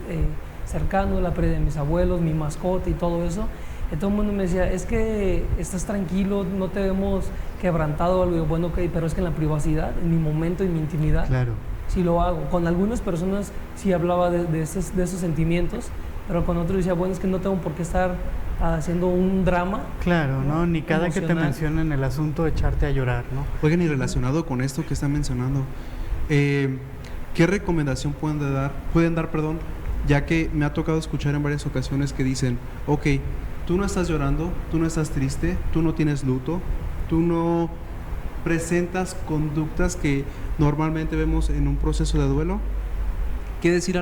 cercanos, la pérdida de mis abuelos, mi mascota y todo eso, y todo el mundo me decía, es que estás tranquilo, no te hemos quebrantado o algo. Bueno, ok, pero es que en la privacidad, en mi momento, en mi intimidad, claro, sí lo hago. Con algunas personas sí hablaba de esos sentimientos, pero con otros decía, bueno, es que no tengo por qué estar haciendo un drama. Claro, ¿no? Ni cada emocional. que te mencionen el asunto echarte a llorar, ¿no? Oigan, y relacionado con esto que están mencionando, ¿qué recomendación pueden dar, ya que me ha tocado escuchar en varias ocasiones que dicen, ok, tú no estás llorando, tú no estás triste, tú no tienes luto, tú no presentas conductas que normalmente vemos en un proceso de duelo? ¿Qué decir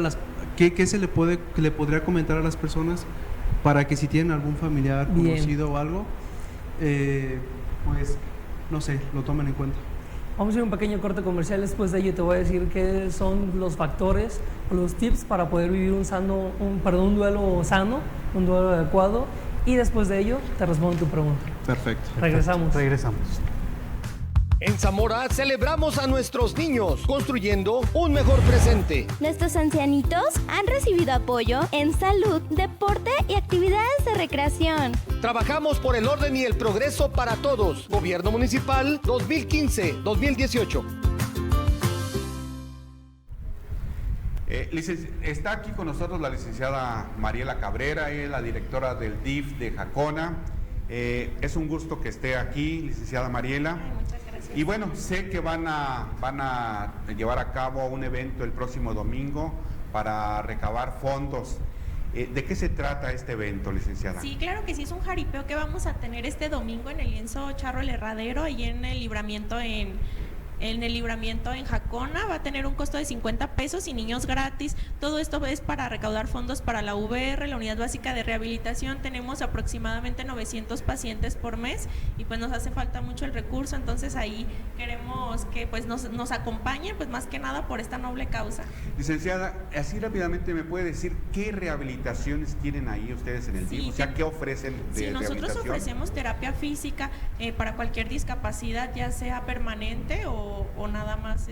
qué se le podría comentar a las personas para que si tienen algún familiar conocido o algo, pues, no sé, lo tomen en cuenta? Vamos a ir a un pequeño corte comercial. Después de ello te voy a decir qué son los factores o los tips para poder vivir un duelo sano, un duelo adecuado, y después de ello te respondo tu pregunta. Perfecto. Regresamos. En Zamora celebramos a nuestros niños, construyendo un mejor presente. Nuestros ancianitos han recibido apoyo en salud, deporte y actividades de recreación. Trabajamos por el orden y el progreso para todos. Gobierno Municipal 2015-2018. Está aquí con nosotros la licenciada Mariela Cabrera, es la directora del DIF de Jacona. Es un gusto que esté aquí, licenciada Mariela. Muchas gracias. Y bueno, sé que van a llevar a cabo un evento el próximo domingo para recabar fondos. ¿De qué se trata este evento, licenciada? Sí, claro que sí, es un jaripeo que vamos a tener este domingo en el lienzo Charro El Herradero, ahí en el libramiento en Jacona. Va a tener un costo de 50 pesos y niños gratis. Todo esto es para recaudar fondos para la VR, la Unidad Básica de Rehabilitación. Tenemos aproximadamente 900 pacientes por mes y pues nos hace falta mucho el recurso, entonces ahí queremos que pues nos acompañen, pues más que nada por esta noble causa. Licenciada, así rápidamente me puede decir qué rehabilitaciones tienen ahí ustedes en el DIF, o sea, qué ofrecen de nosotros rehabilitación. ofrecemos terapia física para cualquier discapacidad, ya sea permanente o nada más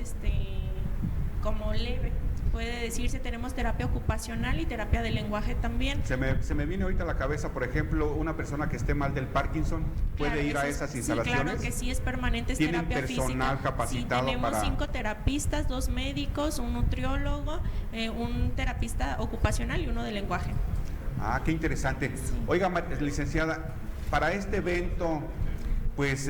como leve, puede decirse. Tenemos terapia ocupacional y terapia de lenguaje también. Se me viene ahorita a la cabeza, por ejemplo, una persona que esté mal del Parkinson, ¿puede ir a esas instalaciones? Sí, claro que sí, es permanente, es ¿Tienen terapia personal física capacitado? Sí, tenemos 5 terapistas, 2 médicos, un nutriólogo, un terapista ocupacional y uno de lenguaje. Ah, qué interesante. Sí. Oiga, licenciada, para este evento, pues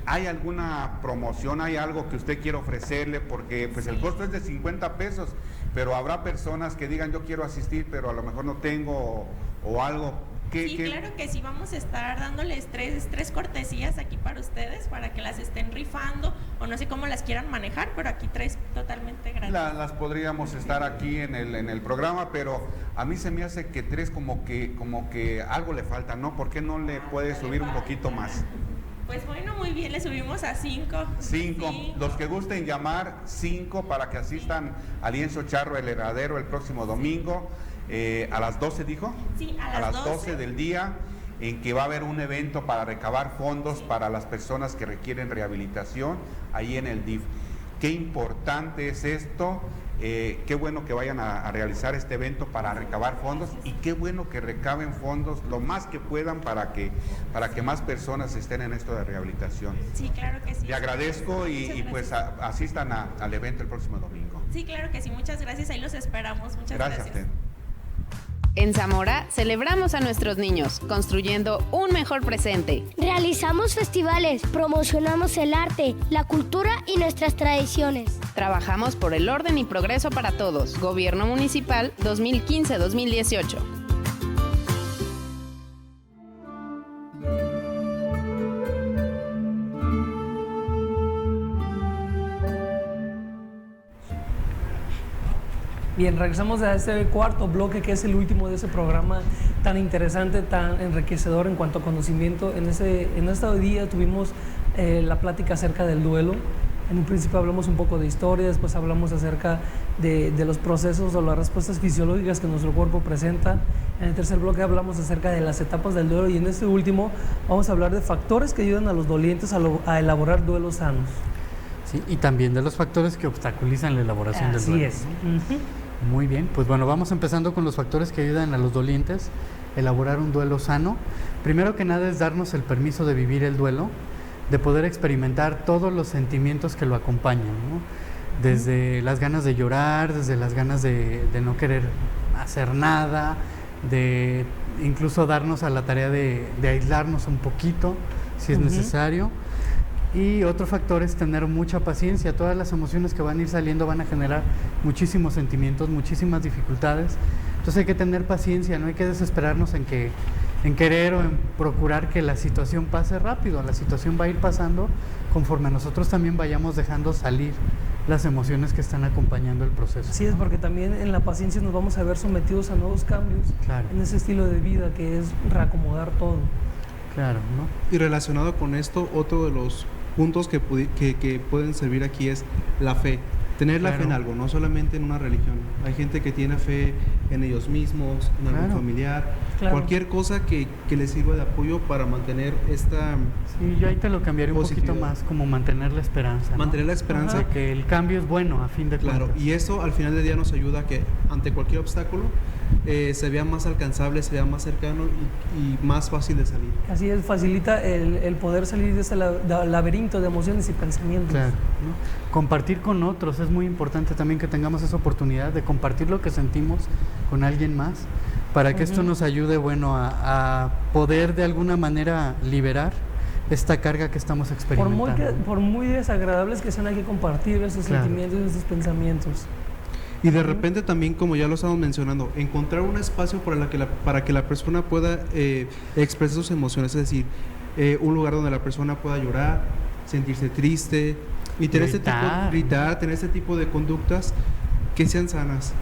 ¿hay alguna promoción, hay algo que usted quiera ofrecerle? Porque pues el costo es de 50 pesos, pero habrá personas que digan yo quiero asistir, pero a lo mejor no tengo o algo. Claro que sí, vamos a estar dándoles tres cortesías aquí para ustedes, para que las estén rifando, o no sé cómo las quieran manejar, pero aquí 3 totalmente gratis. Las podríamos estar aquí en el programa, pero a mí se me hace que 3 como que algo le falta, ¿no? ¿Por qué no le puede subir un poquito más? Pues bueno, muy bien, le subimos a 5. 5. Los que gusten llamar, 5 para que asistan al lienzo Charro El Herradero el próximo domingo, a las 12, ¿dijo? Sí, a las 12 del día, en que va a haber un evento para recabar fondos para las personas que requieren rehabilitación ahí en el DIF. Qué importante es esto. Qué bueno que vayan a realizar este evento para recabar fondos, y qué bueno que recaben fondos lo más que puedan para que más personas estén en esto de rehabilitación. Sí, claro que sí. Le agradezco y pues asistan al evento el próximo domingo. Sí, claro que sí, muchas gracias, ahí los esperamos. Muchas gracias. Gracias a usted. En Zamora celebramos a nuestros niños, construyendo un mejor presente. Realizamos festivales, promocionamos el arte, la cultura y nuestras tradiciones. Trabajamos por el orden y progreso para todos. Gobierno Municipal 2015-2018. Bien, regresamos a este cuarto bloque, que es el último de ese programa tan interesante, tan enriquecedor en cuanto a conocimiento. En este día tuvimos la plática acerca del duelo. En un principio hablamos un poco de historia, después hablamos acerca de los procesos o las respuestas fisiológicas que nuestro cuerpo presenta. En el tercer bloque hablamos acerca de las etapas del duelo, y en este último vamos a hablar de factores que ayudan a los dolientes a elaborar duelos sanos. Sí, y también de los factores que obstaculizan la elaboración del duelo. Así es. Muy bien, pues bueno, vamos empezando con los factores que ayudan a los dolientes a elaborar un duelo sano. Primero que nada es darnos el permiso de vivir el duelo, de poder experimentar todos los sentimientos que lo acompañan, ¿no? Desde las ganas de llorar, desde las ganas de no querer hacer nada, de incluso darnos a la tarea de aislarnos un poquito si es necesario. Y otro factor es tener mucha paciencia. Todas las emociones que van a ir saliendo van a generar muchísimos sentimientos, muchísimas dificultades. Entonces hay que tener paciencia, no hay que desesperarnos en querer o en procurar que la situación pase rápido. La situación va a ir pasando conforme nosotros también vayamos dejando salir las emociones que están acompañando el proceso. Así es, porque también en la paciencia nos vamos a ver sometidos a nuevos cambios en ese estilo de vida, que es reacomodar todo. Claro, ¿no? Y relacionado con esto, otro de los puntos que pueden servir aquí es la fe. Tener la fe en algo, no solamente en una religión. Hay gente que tiene fe en ellos mismos, en algún familiar, cualquier cosa que les sirva de apoyo para mantener esta... Sí, yo ahí te lo cambiaría un poquito más, como mantener la esperanza, ¿no? Mantener la esperanza. De que el cambio es bueno, a fin de cuentas. Claro, y eso al final del día nos ayuda a que ante cualquier obstáculo se vea más alcanzable, se vea más cercano y más fácil de salir. Así es, facilita el poder salir de ese laberinto de emociones y pensamientos. Claro, ¿no? Compartir con otros, es muy importante también que tengamos esa oportunidad de compartir lo que sentimos con alguien más, para que esto nos ayude, bueno, a poder de alguna manera liberar esta carga que estamos experimentando. Por muy desagradables que sean, hay que compartir esos sentimientos, esos pensamientos. Y de repente también, como ya lo estamos mencionando, encontrar un espacio para que la persona pueda expresar sus emociones, es decir, un lugar donde la persona pueda llorar, sentirse triste y tener tener este tipo de conductas que sean sanas.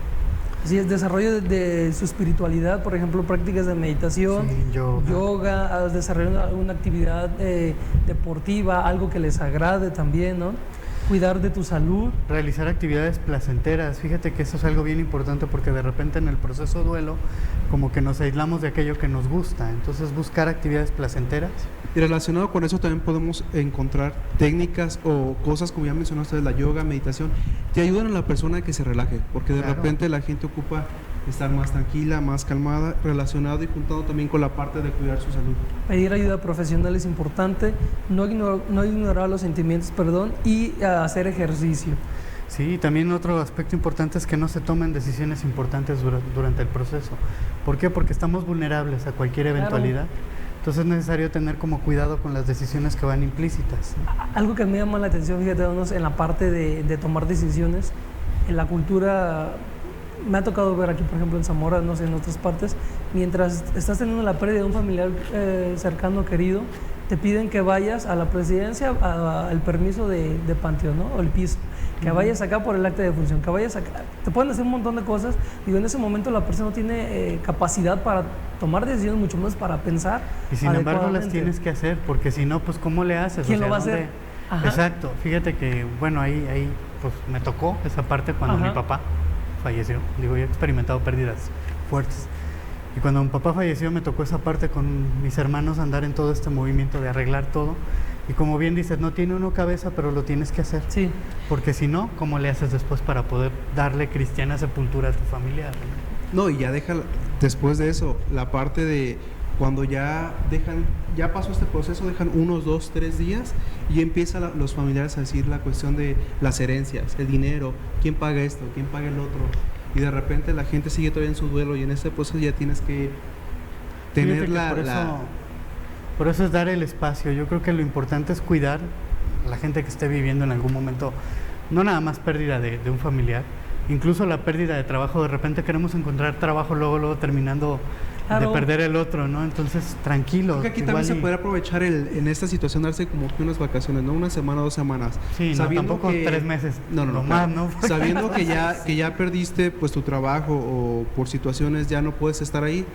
Así es, desarrollo de su espiritualidad, por ejemplo, prácticas de meditación, yoga, desarrollo alguna actividad deportiva, algo que les agrade también, ¿no? Cuidar de tu salud. Realizar actividades placenteras. Fíjate que eso es algo bien importante, porque de repente en el proceso duelo como que nos aislamos de aquello que nos gusta. Entonces buscar actividades placenteras. Y relacionado con eso también podemos encontrar técnicas o cosas, como ya mencionó ustedes, la yoga, meditación, que ayudan a la persona a que se relaje, porque de repente la gente ocupa estar más tranquila, más calmada, relacionado y juntado también con la parte de cuidar su salud. Pedir ayuda profesional es importante, no ignorar los sentimientos, y hacer ejercicio. Sí, también otro aspecto importante es que no se tomen decisiones importantes durante el proceso. ¿Por qué? Porque estamos vulnerables a cualquier eventualidad. Entonces es necesario tener como cuidado con las decisiones que van implícitas. Algo que me llama la atención, fíjate, en la parte de tomar decisiones, en la cultura, me ha tocado ver aquí, por ejemplo, en Zamora, no sé, en otras partes, mientras estás teniendo la pérdida de un familiar cercano, querido, te piden que vayas a la presidencia, al permiso de panteón, ¿no? O el piso, que vayas acá por el acta de función, que vayas acá. Te pueden hacer un montón de cosas. Digo, en ese momento la persona no tiene capacidad para tomar decisiones, mucho menos para pensar. Y sin embargo las tienes que hacer, porque si no, pues ¿cómo le haces? ¿Quién lo va a hacer? Exacto. Fíjate que, bueno, ahí pues me tocó esa parte cuando mi papá falleció. Digo, yo he experimentado pérdidas fuertes. Y cuando mi papá falleció me tocó esa parte con mis hermanos, andar en todo este movimiento de arreglar todo. Y como bien dices, no tiene uno cabeza, pero lo tienes que hacer. Sí. Porque si no, ¿cómo le haces después para poder darle cristiana sepultura a tu familiar? No, y ya deja, después de eso, la parte de cuando ya pasó este proceso, dejan 1, 2, 3 días y empiezan los familiares a decir la cuestión de las herencias, el dinero, quién paga esto, quién paga el otro. Y de repente la gente sigue todavía en su duelo y en ese proceso ya tienes que tener por eso es dar el espacio. Yo creo que lo importante es cuidar a la gente que esté viviendo en algún momento, no nada más pérdida de un familiar, incluso la pérdida de trabajo. De repente queremos encontrar trabajo luego terminando de perder el otro, ¿no? Entonces, tranquilo. Creo que aquí también se puede aprovechar en esta situación, darse como que unas vacaciones, ¿no? 1 semana, 2 semanas. Sí, sabiendo no, tampoco que, 3 meses. No, más, ¿no? Sabiendo que ya perdiste pues tu trabajo o por situaciones ya no puedes estar ahí,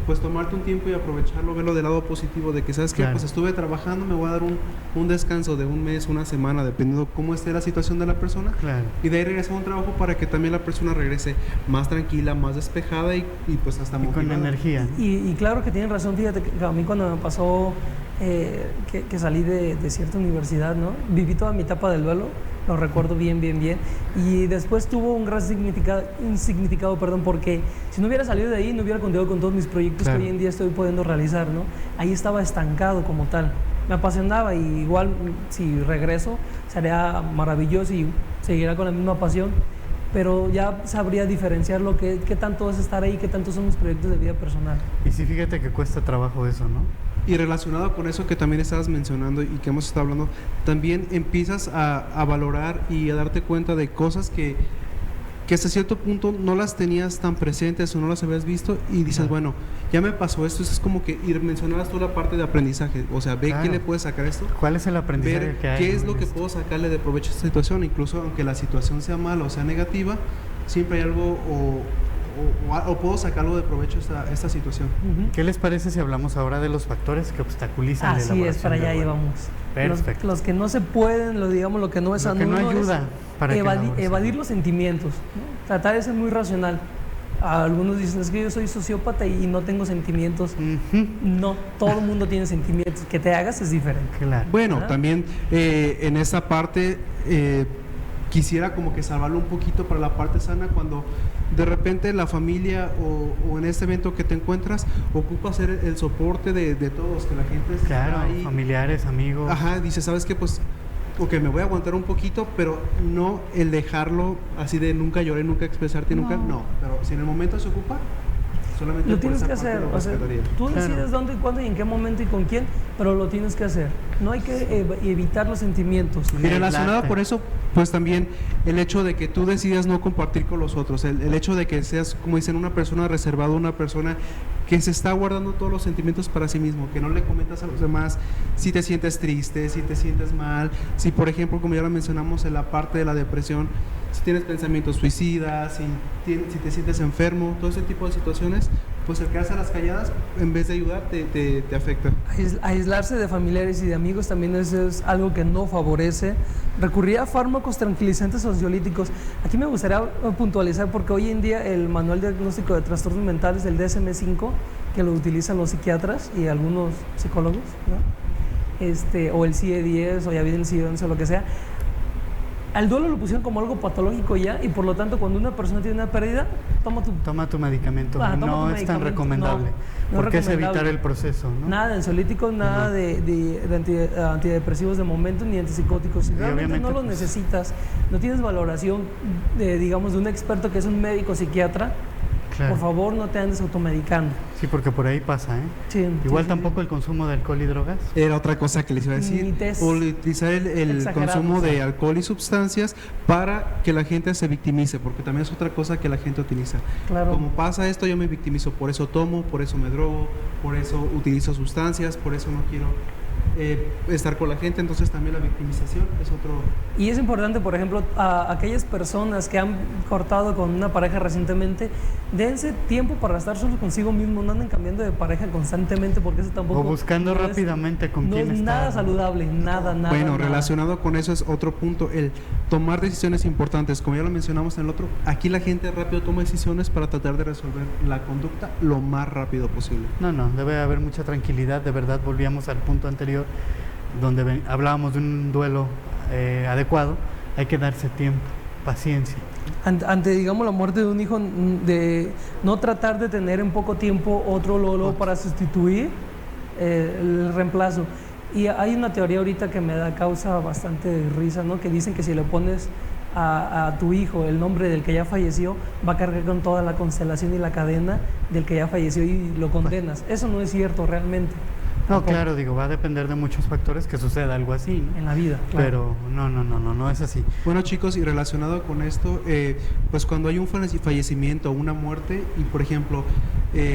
pues tomarte un tiempo y aprovecharlo, verlo del lado positivo de que, ¿sabes qué? Pues estuve trabajando, me voy a dar un descanso de 1 mes, 1 semana, dependiendo cómo esté la situación de la persona. Y de ahí regresar a un trabajo para que también la persona regrese más tranquila, más despejada y pues hasta motivada. Con energía. Y claro que tienen razón, fíjate que a mí cuando me pasó que salí de cierta universidad, ¿no? Viví toda mi etapa del duelo, lo recuerdo bien, y después tuvo un gran significado, porque si no hubiera salido de ahí, no hubiera continuado con todos mis proyectos que hoy en día estoy pudiendo realizar, ¿no? Ahí estaba estancado como tal, me apasionaba y igual si regreso sería maravilloso y seguirá con la misma pasión, pero ya sabría diferenciar lo que qué tanto es estar ahí, qué tanto son mis proyectos de vida personal. Y sí, fíjate que cuesta trabajo eso, ¿no? Y relacionado con eso que también estabas mencionando y que hemos estado hablando, también empiezas a valorar y a darte cuenta de cosas que hasta cierto punto no las tenías tan presentes o no las habías visto y dices, bueno, ya me pasó esto. Es como que mencionabas tú la parte de aprendizaje, o sea, ve qué le puedes sacar a esto. ¿Cuál es el aprendizaje ver que hay? ¿Qué es lo que puedo sacarle de provecho a esta situación? Incluso aunque la situación sea mala o sea negativa, siempre hay algo o puedo sacar algo de provecho a esta situación. ¿Qué les parece si hablamos ahora de los factores que obstaculizan la elaboración? Así es, para allá íbamos. Perfecto. Los que no se pueden, lo que no es lo que no ayuda para evadir los sentimientos, ¿no? Tratar de ser muy racional. Algunos dicen, es que yo soy sociópata y no tengo sentimientos. No, todo el mundo tiene sentimientos. Que te hagas es diferente. Bueno, también en esa parte quisiera como que salvarlo un poquito para la parte sana, cuando de repente la familia o en este evento que te encuentras ocupa ser el soporte de todos, que la gente está ahí, familiares, amigos. Dice, ¿sabes qué? Pues me voy a aguantar un poquito, pero no el dejarlo así de nunca lloré, nunca expresarte, nunca, no, pero si en el momento se ocupa, solamente lo tienes que hacer, tú decides dónde, cuándo y en qué momento y con quién, pero lo tienes que hacer. No hay que evitar los sentimientos. Y relacionado por eso, pues también el hecho de que tú decidas no compartir con los otros, el hecho de que seas, como dicen, una persona reservada, una persona que se está guardando todos los sentimientos para sí mismo, que no le comentas a los demás si te sientes triste, si te sientes mal, si por ejemplo, como ya lo mencionamos en la parte de la depresión, si tienes pensamientos suicidas, si te sientes enfermo, todo ese tipo de situaciones, pues el quedarse a las calladas en vez de ayudar te afecta. Aislarse de familiares y de amigos también es algo que no favorece. Recurrir a fármacos tranquilizantes o ansiolíticos. Aquí me gustaría puntualizar, porque hoy en día el manual diagnóstico de trastornos mentales, el DSM-5, que lo utilizan los psiquiatras y algunos psicólogos, ¿no? O el CIE-10 o ya viene el CIE-11 o lo que sea, al duelo lo pusieron como algo patológico ya, y por lo tanto cuando una persona tiene una pérdida, toma tu medicamento. No es tan recomendable, porque es evitar el proceso, ¿no? Nada de ansiolíticos, nada de antidepresivos de momento, ni antipsicóticos. Si realmente no los necesitas, no tienes valoración de un experto que es un médico psiquiatra, por favor no te andes automedicando. Sí, porque por ahí pasa, ¿eh? Sí, igual tampoco el consumo de alcohol y drogas. Era otra cosa que les iba a decir. Utilizar el consumo de alcohol y sustancias para que la gente se victimice, porque también es otra cosa que la gente utiliza. Como pasa esto, yo me victimizo, por eso tomo, por eso me drogo, por eso utilizo sustancias, por eso no quiero estar con la gente. Entonces también la victimización es otro. Y es importante, por ejemplo, a aquellas personas que han cortado con una pareja recientemente, dense tiempo para estar solos consigo mismo, no anden cambiando de pareja constantemente, porque eso tampoco, o buscando rápidamente con quién estar. No es nada saludable, nada. Bueno, relacionado con eso es otro punto, el tomar decisiones importantes. Como ya lo mencionamos en el otro, aquí la gente rápido toma decisiones para tratar de resolver la conducta lo más rápido posible. No, debe haber mucha tranquilidad. De verdad, volvíamos al punto anterior donde hablábamos de un duelo adecuado. Hay que darse tiempo, paciencia. Ante la muerte de un hijo, de no tratar de tener en poco tiempo otro Lolo para sustituir el reemplazo. Y hay una teoría ahorita que me da causa bastante risa, ¿no? Que dicen que si le pones a tu hijo el nombre del que ya falleció, va a cargar con toda la constelación y la cadena del que ya falleció y lo condenas. Eso no es cierto realmente. No, claro, va a depender de muchos factores que suceda algo así, ¿no? En la vida, claro. Pero no es así. Bueno, chicos, y relacionado con esto, pues cuando hay un fallecimiento o una muerte, y por ejemplo,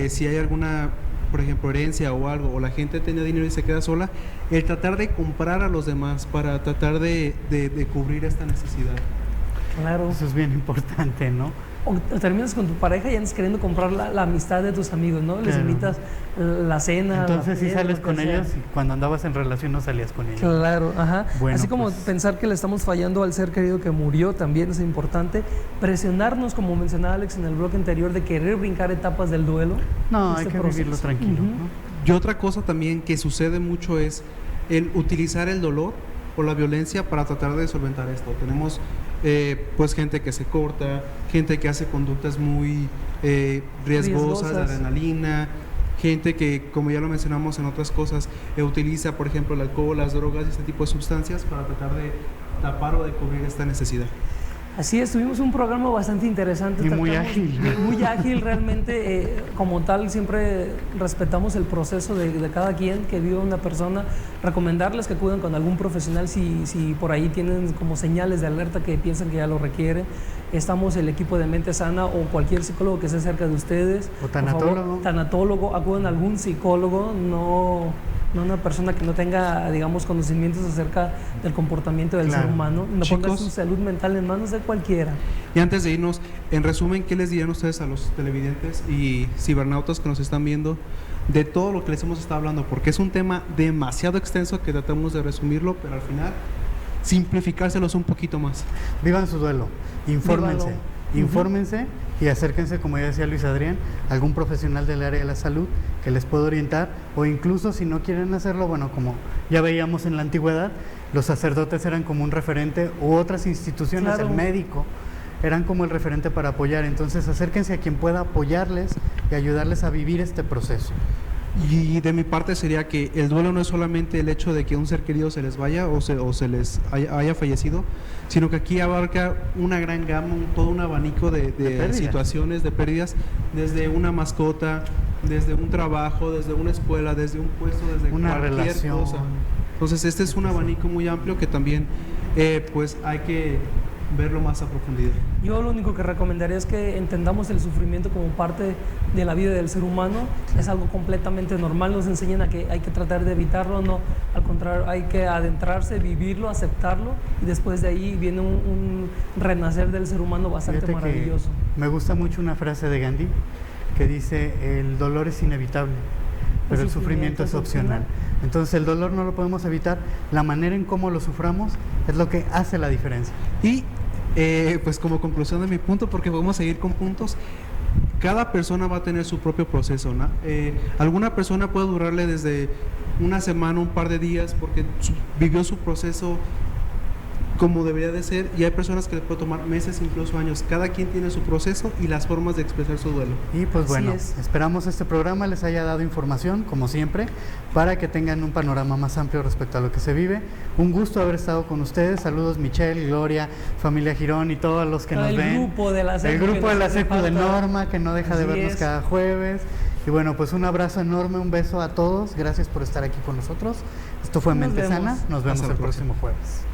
si hay alguna, por ejemplo, herencia o algo, o la gente tenía dinero y se queda sola, el tratar de comprar a los demás para tratar de cubrir esta necesidad. Claro. Eso es bien importante, ¿no? O terminas con tu pareja y andas queriendo comprar la amistad de tus amigos, ¿no? Les invitas la cena. Entonces sí sales con ellos y cuando andabas en relación no salías con ellos. Claro, ajá. Bueno, así como pensar que le estamos fallando al ser querido que murió también es importante. Presionarnos, como mencionaba Alex en el bloque anterior, de querer brincar etapas del duelo. No, hay que vivirlo tranquilo, ¿no? Y otra cosa también que sucede mucho es el utilizar el dolor o la violencia para tratar de solventar esto. Tenemos pues gente que se corta, gente que hace conductas muy riesgosas, de adrenalina, gente que, como ya lo mencionamos en otras cosas, utiliza, por ejemplo, el alcohol, las drogas y este tipo de sustancias para tratar de tapar o de cubrir esta necesidad. Así es, tuvimos un programa bastante interesante. Y muy ágil. Muy ágil, realmente, como tal, siempre respetamos el proceso de cada quien que vive una persona. Recomendarles que acudan con algún profesional si por ahí tienen como señales de alerta que piensan que ya lo requiere. Estamos el equipo de Mente Sana o cualquier psicólogo que esté cerca de ustedes. O tanatólogo. Tanatólogo, acudan a algún psicólogo, no una persona que no tenga, digamos, conocimientos acerca del comportamiento del ser humano. No ponga su salud mental en manos de cualquiera. Y antes de irnos, en resumen, ¿qué les dirían ustedes a los televidentes y cibernautas que nos están viendo de todo lo que les hemos estado hablando? Porque es un tema demasiado extenso que tratamos de resumirlo, pero al final simplificárselos un poquito más. Vivan su duelo, infórmense. Infórmense y acérquense, como ya decía Luis Adrián, a algún profesional del área de la salud que les pueda orientar, o incluso si no quieren hacerlo, bueno, como ya veíamos en la antigüedad, los sacerdotes eran como un referente, u otras instituciones, el médico, eran como el referente para apoyar. Entonces acérquense a quien pueda apoyarles y ayudarles a vivir este proceso. Y de mi parte sería que el duelo no es solamente el hecho de que un ser querido se les vaya o se les haya fallecido, sino que aquí abarca una gran gama, todo un abanico de situaciones, de pérdidas, desde una mascota, desde un trabajo, desde una escuela, desde un puesto, desde una cualquier relación. cosa. Entonces este es un abanico muy amplio que también pues hay que verlo más a profundidad. Yo lo único que recomendaría es que entendamos el sufrimiento como parte de la vida del ser humano. Es algo completamente normal. Nos enseñan a que hay que tratar de evitarlo, no, al contrario, hay que adentrarse, vivirlo, aceptarlo, y después de ahí viene un renacer del ser humano bastante maravilloso. Me gusta mucho una frase de Gandhi que dice: el dolor es inevitable, pero el sufrimiento es opcional. Entonces el dolor no lo podemos evitar, la manera en cómo lo suframos es lo que hace la diferencia. Y pues como conclusión de mi punto, porque podemos seguir con puntos, cada persona va a tener su propio proceso, ¿no? Alguna persona puede durarle desde una semana, un par de días, porque vivió su proceso como debería de ser, y hay personas que les puede tomar meses, incluso años. Cada quien tiene su proceso y las formas de expresar su duelo. Y pues bueno, esperamos este programa les haya dado información, como siempre, para que tengan un panorama más amplio respecto a lo que se vive. Un gusto haber estado con ustedes. Saludos Michelle, Gloria, familia Girón y todos los que nos ven. El grupo de la CEPU de Norma, que no deja de vernos cada jueves. Y bueno, pues un abrazo enorme, un beso a todos. Gracias por estar aquí con nosotros. Esto fue Mente Sana. Nos vemos el próximo jueves.